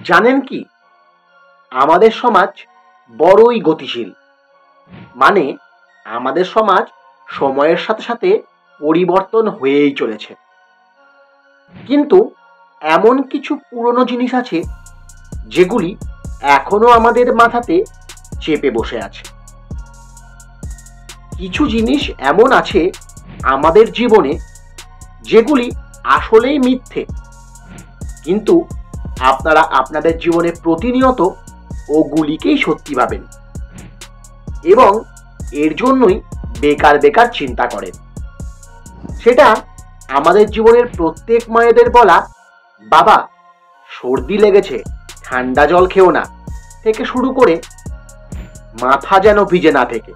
জানেন কি, আমাদের সমাজ বড়ই গতিশীল। মানে আমাদের সমাজ সময়ের সাথে সাথে পরিবর্তন হয়েই চলেছে। কিন্তু এমন কিছু পুরনো জিনিস আছে যেগুলি এখনো আমাদের মাথাতে চেপে বসে আছে। কিছু জিনিস এমন আছে আমাদের জীবনে যেগুলি আসলেই মিথ্যে, কিন্তু আপনারা আপনাদের জীবনে প্রতিনিয়ত ওগুলিকেই সত্যি ভাবেন এবং এর জন্যই বেকার বেকার চিন্তা করেন। সেটা আমাদের জীবনের প্রত্যেক মায়েদের বলা, বাবা সর্দি লেগেছে, ঠান্ডা জল খেও না থেকে শুরু করে মাথা যেন ভিজে না থেকে।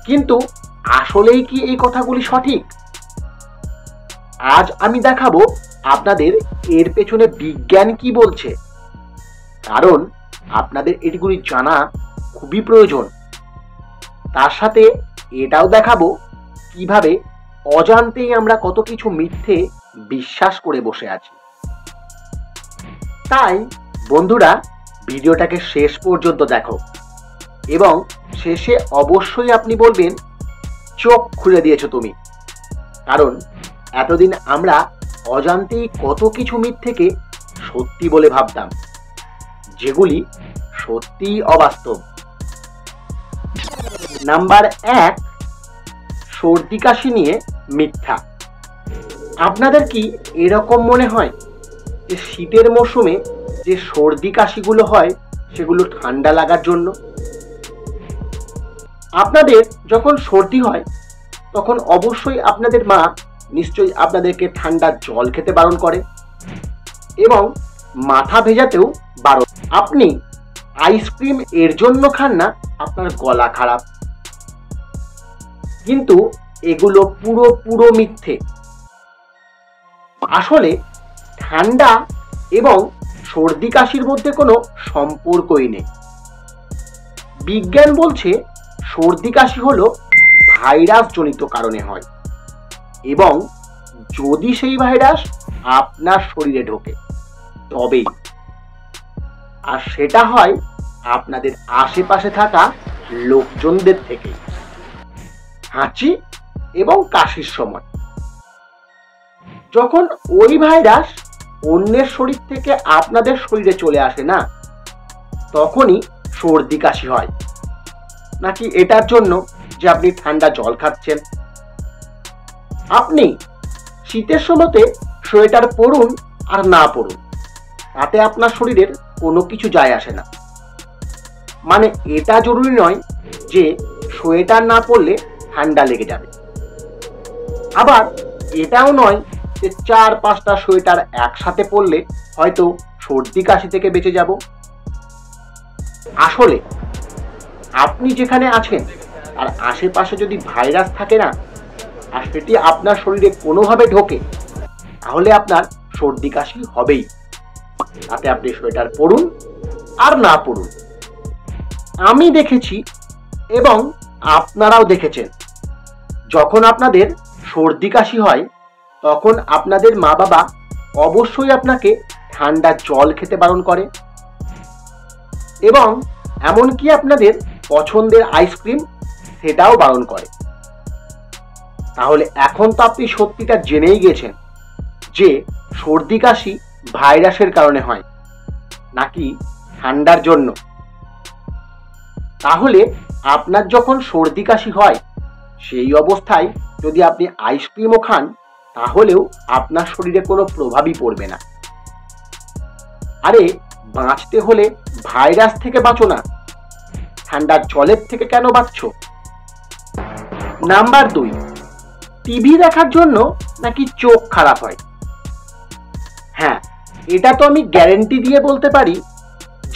কিন্তু আসলেই কি এই কথাগুলি সঠিক? আজ আমি দেখাবো আপনাদের এর পেছনে বিজ্ঞান কি বলছে, কারণ আপনাদের এগুলি জানা খুবই প্রয়োজন। তার সাথে এটাও দেখাবো কিভাবে অজান্তেই আমরা কত কিছু মিথ্যে বিশ্বাস করে বসে আছি। তাই বন্ধুরা, ভিডিওটাকে শেষ পর্যন্ত দেখো এবং শেষে অবশ্যই আপনি বলবেন চোখ খুলে দিয়েছো তুমি, কারণ এতদিন আমরা অজান্তেই কত কিছু মিথ্যেকে সত্যি বলে ভাবতাম, যেগুলি সত্যিই অবাস্তব। নাম্বার 1, সর্দি কাশি নিয়ে মিথ্যা। আপনাদের কি এরকম মনে হয় যে শীতের মৌসুমে যে সর্দি কাশিগুলো হয় সেগুলো ঠান্ডা লাগার জন্য? আপনাদের যখন সর্দি হয় তখন অবশ্যই আপনাদের মা নিশ্চয়ই আপনাদেরকে ঠান্ডা জল খেতে বারণ করে এবং মাথা ভেজাতেও বারণ। আপনি আইসক্রিম এর জন্য খান না আপনার গলা খারাপ, কিন্তু এগুলো পুরো মিথ্যে। আসলে ঠান্ডা এবং সর্দি কাশির মধ্যে কোনো সম্পর্কই নেই। বিজ্ঞান বলছে সর্দি কাশি হলো ভাইরাস জনিত কারণে হয় এবং যদি সেই ভাইরাস আপনার শরীরে ঢোকে তবেই, আর সেটা হয় আপনাদের আশেপাশে থাকা লোকজনদের থেকে, হাঁচি এবং কাশির সময়। যখন ওই ভাইরাস অন্যের শরীর থেকে আপনাদের শরীরে চলে আসে না, তখনই সর্দি কাশি হয়। নাকি এটার জন্য যে আপনি ঠান্ডা জল খাচ্ছেন? আপনি শীতের সময়তে সোয়েটার পরুন আর না পরুন, তাতে আপনার শরীরের কোনো কিছু যায় আসে না। মানে এটা জরুরি নয় যে সোয়েটার না পরলে ঠান্ডা লেগে যাবে, আবার এটাও নয় যে 4-5টা সোয়েটার একসাথে পরলে হয়তো সর্দি কাশি থেকে বেঁচে যাব। আসলে আপনি যেখানে আছেন আর আশেপাশে যদি ভাইরাস থাকে না, আর সেটি আপনার শরীরে কোনোভাবে ঢোকে, তাহলে আপনার সর্দি কাশি হবেই। তাতে আপনি সোয়েটার পরুন আর না পরুন। আমি দেখেছি এবং আপনারাও দেখেছেন, যখন আপনাদের সর্দি কাশি হয় তখন আপনাদের মা বাবা অবশ্যই আপনাকে ঠান্ডা জল খেতে বারণ করে এবং এমনকি আপনাদের পছন্দের আইসক্রিম সেটাও বারণ করে। তাহলে এখন তো আপনি সত্যিটা জেনেই গেছেন যে সর্দি কাশি ভাইরাসের কারণে হয় নাকি ঠান্ডার জন্য। তাহলে আপনার যখন সর্দি কাশি হয় সেই অবস্থায় যদি আপনি আইসক্রিমও খান, তাহলেও আপনার শরীরে কোনো প্রভাবই পড়বে না। আরে বাঁচতে হলে ভাইরাস থেকে বাঁচো না, ঠান্ডার জলের থেকে কেন বাঁচছো? নাম্বার 2, টিভি দেখার জন্য নাকি চোখ খারাপ হয়। হ্যাঁ, এটা তো আমি গ্যারেন্টি দিয়ে বলতে পারি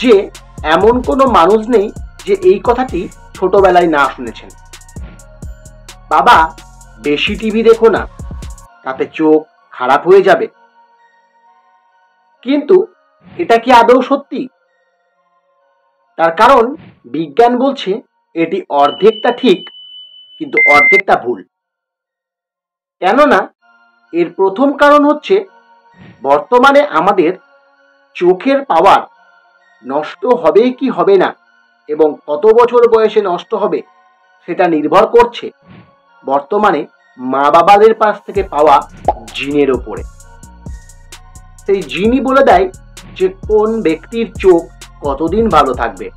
যে এমন কোনো মানুষ নেই যে এই কথাটি ছোটবেলায় না শুনেছেন। বাবা বেশি টিভি দেখো না, তাতে চোখ খারাপ হয়ে যাবে। কিন্তু এটা কি আদৌ সত্যি? তার কারণ বিজ্ঞান বলছে এটি অর্ধেকটা ঠিক কিন্তু অর্ধেকটা ভুল। কেননা এর প্রথম কারণ হচ্ছে বর্তমানে আমাদের চোখের পাওয়ার নষ্ট হবে কি হবে না এবং কত বছর বয়সে নষ্ট হবে সেটা নির্ভর করছে বর্তমানে মা বাবাদের পাশ থেকে পাওয়া জিনের ওপরে। সেই জিনই বলে দেয় যে কোন ব্যক্তির চোখ কতদিন ভালো থাকবে।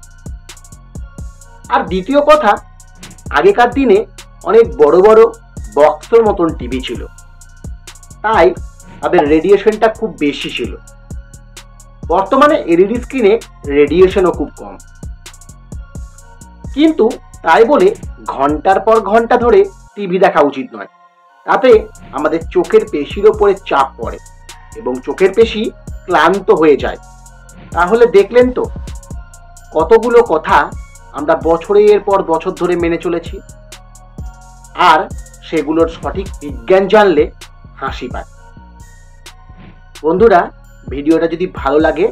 আর দ্বিতীয় কথা, আগেকার দিনে অনেক বড় বড় বক্সের মতন টিভি ছিল, তাই তাদের রেডিয়েশনটা খুব বেশি ছিল। বর্তমানে এলইডি স্ক্রিনে রেডিয়েশনও খুব কম, কিন্তু তাই বলে ঘন্টার পর ঘন্টা ধরে টিভি দেখা উচিত নয়। তাতে আমাদের চোখের পেশির ওপরে চাপ পড়ে এবং চোখের পেশি ক্লান্ত হয়ে যায়। তাহলে দেখলেন তো কতগুলো কথা আমরা বছরের পর বছর ধরে মেনে চলেছি, আর সেগুলোর সঠিক বিজ্ঞান জানলে হাসি পায়। বন্ধুরা, ভিডিওটা যদি ভালো লাগে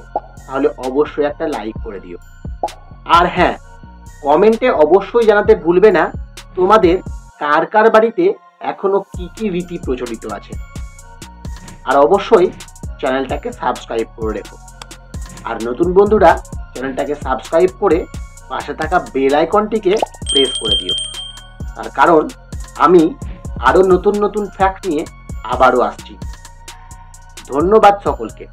তাহলে অবশ্যই একটা লাইক করে দিও। আর হ্যাঁ, কমেন্টে অবশ্যই জানাতে ভুলবে না তোমাদের কার কার বাড়িতে এখনো কি কি রীতি প্রচলিত আছে। আর অবশ্যই চ্যানেলটাকে সাবস্ক্রাইব করে রেখো। আর নতুন বন্ধুরা চ্যানেলটাকে সাবস্ক্রাইব করে পাশে থাকা বেল আইকনটিকে প্রেস করে দিও। তার কারণ আমি আরো নতুন নতুন ফ্যাক্ট নিয়ে আবারও আসছি। ধন্যবাদ সকলকে।